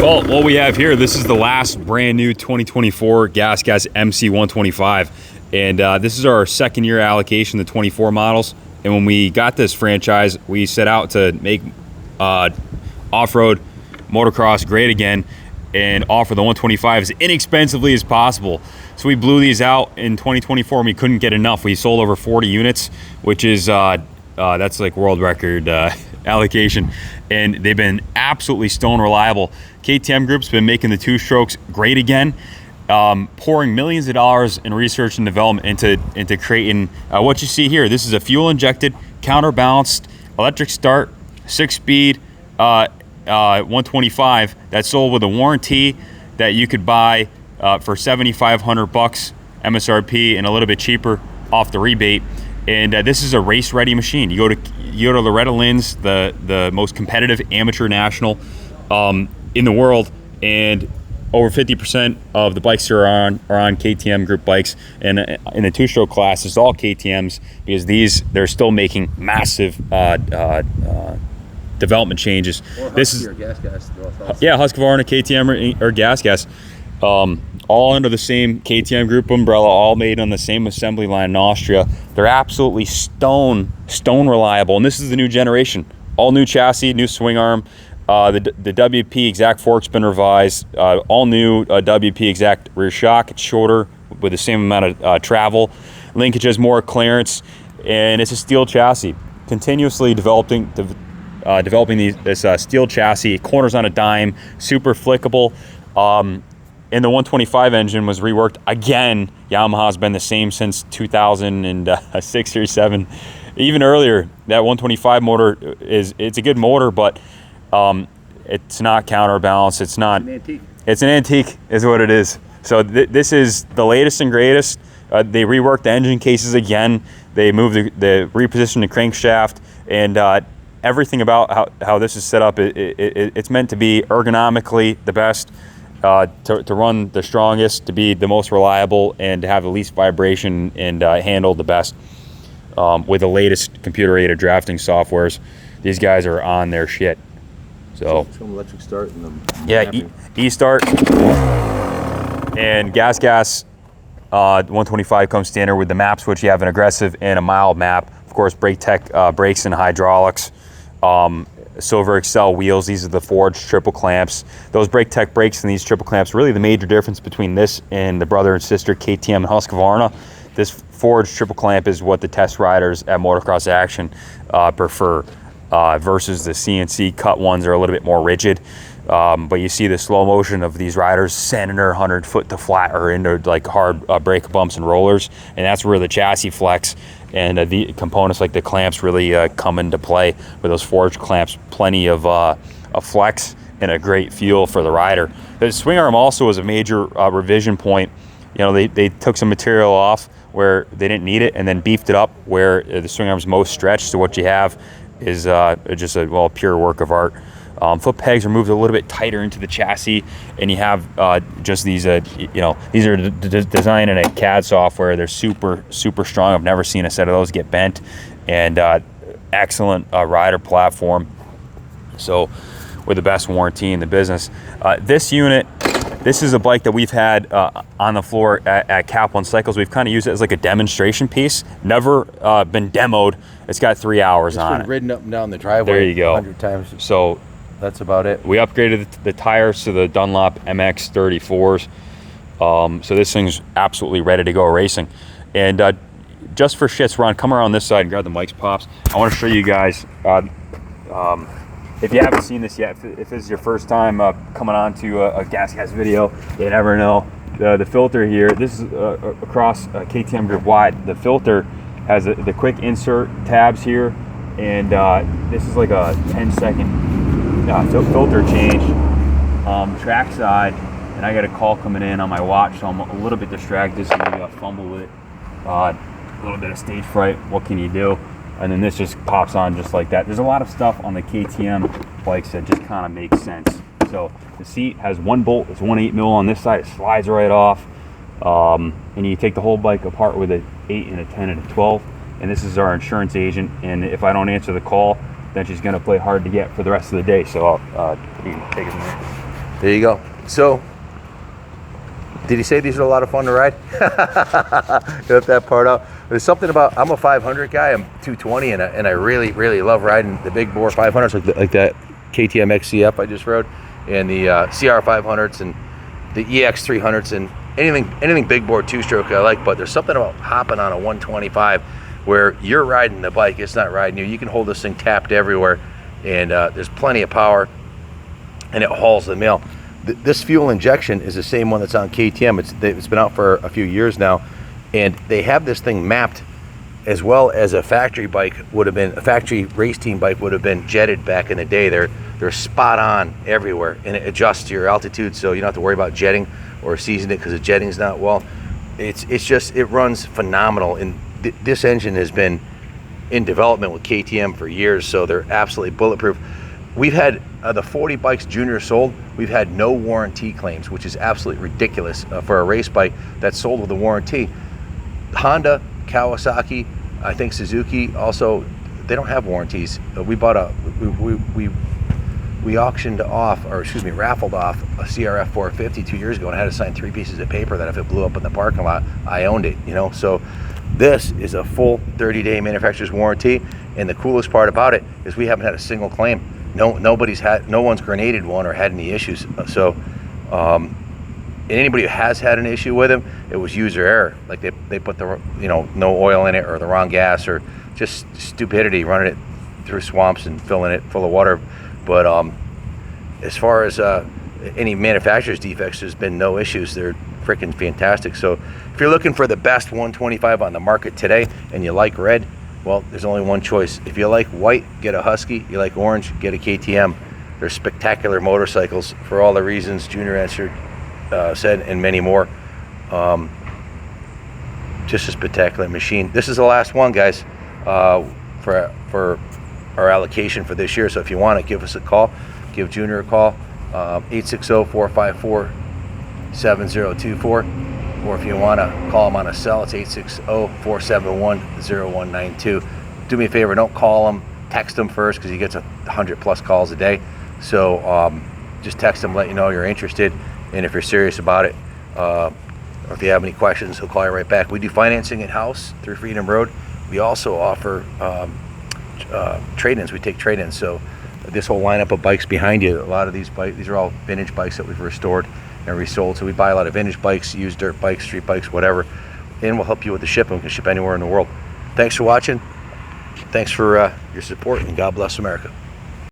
Well, what we have here, this is the last brand new 2024 GasGas MC125. And this is our second year allocation, the 24 models. And when we got this franchise, we set out to make off-road motocross great again and offer the 125 as inexpensively as possible. So we blew these out in 2024 and we couldn't get enough. We sold over 40 units, which is, that's like world record allocation. And they've been absolutely stone reliable. KTM Group's been making the two-strokes great again, pouring millions of dollars in research and development into creating what you see here. This is a fuel-injected, counterbalanced, electric start, 6-speed 125 that's sold with a warranty that you could buy for $7,500 MSRP and a little bit cheaper off the rebate. And this is a race-ready machine. You go to Loretta Lynn's, the most competitive amateur national in the world, and over 50% of the bikes are on KTM Group bikes. And in the two-stroke class, it's all KTMs because they're still making massive development changes. Or this is GasGas. Yeah, Husqvarna, KTM, or GasGas. All under the same KTM Group umbrella, all made on the same assembly line in Austria. They're absolutely stone reliable, and this is the new generation. All new chassis, new swing arm. The WP exact fork's been revised. All new WP exact rear shock. It's shorter with the same amount of travel. Linkage has more clearance, and it's a steel chassis. Continuously developing this steel chassis. Corners on a dime, super flickable. And the 125 engine was reworked again. Yamaha's been the same since 2006 or 7. Even earlier, that 125 motor it's a good motor, but it's not counterbalanced. It's not. An antique. It's an antique, is what it is. So this is the latest and greatest. They reworked the engine cases again. They moved the repositioned the crankshaft, and everything about how this is set up. It's meant to be ergonomically the best. To run the strongest, to be the most reliable, and to have the least vibration and handle the best with the latest computer-aided drafting softwares. These guys are on their shit. So show them electric start and them. Yeah, e-start and GasGas 125 comes standard with the map switch. You have an aggressive and a mild map. Of course, brake tech brakes and hydraulics. Silver Excel wheels. These are the forged triple clamps. Those brake tech brakes and these triple clamps, really the major difference between this and the brother and sister KTM and Husqvarna. This forged triple clamp is what the test riders at Motocross Action prefer versus the CNC cut ones are a little bit more rigid. But you see the slow motion of these riders sending her 100 foot to flat or into like hard brake bumps and rollers, and that's where the chassis flex and the components like the clamps really come into play. With those forged clamps, plenty of flex and a great feel for the rider. The swing arm also was a major revision point. You know, they took some material off where they didn't need it and then beefed it up where the swing arm's most stretched. So what you have is just a pure work of art. Foot pegs are moved a little bit tighter into the chassis, and you have just these, these are designed in a CAD software. They're super strong. I've never seen a set of those get bent, and excellent rider platform. So, with the best warranty in the business. This unit, this is a bike that we've had on the floor at Kaplan Cycles. We've kind of used it as like a demonstration piece. Never been demoed. It's got 3 hours on it. It's been ridden up and down the driveway. There you go. 100 times. So that's about it. we upgraded the tires to the Dunlop MX 34s. So this thing's absolutely ready to go racing. And just for shits, Ron, come around this side and grab the mics, Pops. I want to show you guys, if you haven't seen this yet, if this is your first time coming on to a GasGas video, you never know. The filter here, this is across KTM Group wide. The filter has the quick insert tabs here, and this is like a 10-second filter change. Track side, and I got a call coming in on my watch, so I'm a little bit distracted, so maybe I'll fumble with it. A little bit of stage fright, what can you do? And then this just pops on just like that. There's a lot of stuff on the KTM bikes that just kind of makes sense. So the seat has one bolt, it's 1/8 mil on this side, it slides right off. And you take the whole bike apart with an 8 and a 10 and a 12. And this is our insurance agent, and if I don't answer the call, then she's going to play hard to get for the rest of the day. So you can take it from there. There you go. So, did he say these are a lot of fun to ride? Got that part out. There's something about, I'm a 500 guy, I'm 220, and I really, really love riding the big bore 500s like that KTM XCF I just rode, and the CR 500s and the EX 300s, and anything big bore two-stroke I like. But there's something about hopping on a 125 where you're riding the bike, it's not riding you. You can hold this thing tapped everywhere, and there's plenty of power, and it hauls the mail. This fuel injection is the same one that's on KTM. It's been out for a few years now, and they have this thing mapped as well as a factory bike would have been, a factory race team bike would have been jetted back in the day. They're spot on everywhere, and it adjusts to your altitude, so you don't have to worry about jetting or seasoning it because the jetting's not well. It runs phenomenal, and this engine has been in development with KTM for years, so they're absolutely bulletproof. We've had the 40 bikes Junior sold, we've had no warranty claims, which is absolutely ridiculous for a race bike that's sold with a warranty. Honda, Kawasaki, I think Suzuki also, they don't have warranties. We auctioned off, or excuse me, raffled off a CRF 450 2 years ago, and I had to sign 3 pieces of paper that if it blew up in the parking lot, I owned it, you know. So this is a full 30-day manufacturer's warranty, and the coolest part about it is we haven't had a single claim. No one's grenaded one or had any issues. So and anybody who has had an issue with them, it was user error. Like they put the, you know, no oil in it, or the wrong gas, or just stupidity running it through swamps and filling it full of water. But as far as any manufacturer's defects, there's been no issues. They're freaking fantastic. So if you're looking for the best 125 on the market today and you like red, well, there's only one choice. If you like white, get a Husky. You like orange, get a KTM. They're spectacular motorcycles for all the reasons Junior answered, said, and many more. Just a spectacular machine. This is the last one, guys, for our allocation for this year. So if you want to, give us a call. Give Junior a call, 860-454-7024. Or if you want to call him on a cell, it's 860-471-0192. Do me a favor, don't call him, text him first, because he gets 100+ calls a day. So just text him, let you know you're interested, and if you're serious about it, or if you have any questions, he'll call you right back. We do financing in-house through Freedom Road. We also offer trade-ins. We take trade-ins. So this whole lineup of bikes behind you, a lot of these bikes, these are all vintage bikes that we've restored and resold. So we buy a lot of vintage bikes, used dirt bikes, street bikes, whatever, and we'll help you with the shipping. We can ship anywhere in the world. Thanks for watching. Thanks for your support, and God bless America.